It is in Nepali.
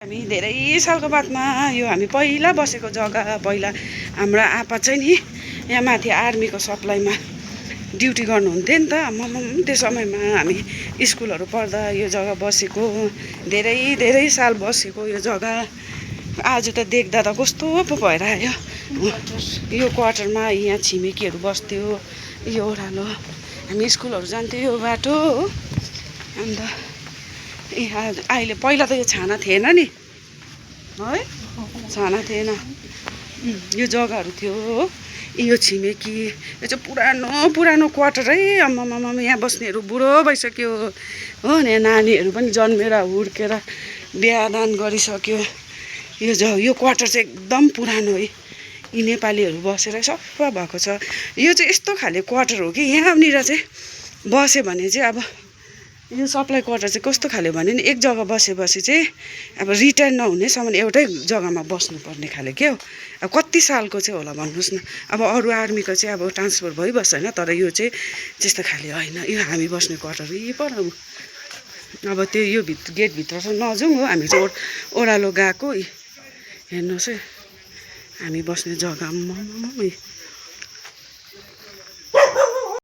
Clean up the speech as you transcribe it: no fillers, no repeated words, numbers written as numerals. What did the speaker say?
हामी धेरै सालको बादमा यो हामी पहिला बसेको जग्गा पहिला हाम्रो आपा चाहिँ नि यहाँ माथि आर्मीको सप्लाईमा ड्युटी गर्नुहुन्थ्यो नि त त्यो समयमा हामी स्कुलहरू पढ्दा यो जग्गा बसेको धेरै साल बसेको यो जग्गा आज त देख्दा त कस्तो पो भएर आयो यो क्वार्टरमा यहाँ छिमेकीहरू बस्थ्यो यो ओह्रालो हामी स्कुलहरू जान्थ्यो यो बाटो हो अन्त अहिले पहिला त यो छाना थिएन नि है छाना थिएन यो जग्गाहरू थियो हो यो छिमेकी यो चाहिँ पुरानो क्वार्टर है आम्मामा यहाँ बस्नेहरू बुढो भइसक्यो हो यहाँ नानीहरू पनि जन्मेर हुर्केर बिहादान गरिसक्यो यो क्वार्टर चाहिँ एकदम पुरानो है यी नेपालीहरू बसेर सफा भएको छ यो चाहिँ यस्तो खाले क्वार्टर हो कि यहाँनिर चाहिँ बस्यो भने चाहिँ अब यो सप्लाई क्वार्टर चाहिँ कस्तो खाले भने नि एक जग्गा बसेपछि चाहिँ अब रिटायर नहुनेसम्म एउटै जग्गामा बस्नुपर्ने खाले क्या हो अब कति सालको चाहिँ होला भन्नुहोस् न अब अरू आर्मीको चाहिँ अब ट्रान्सफर भइबस्छ होइन तर यो चाहिँ त्यस्तो खाले होइन यो हामी बस्ने क्वार्टर यही पर अब त्यो यो गेटभित्र चाहिँ नजाउँ हो हामी चाहिँ ओह्रालो गएको हेर्नुहोस् है हामी बस्ने जग्गा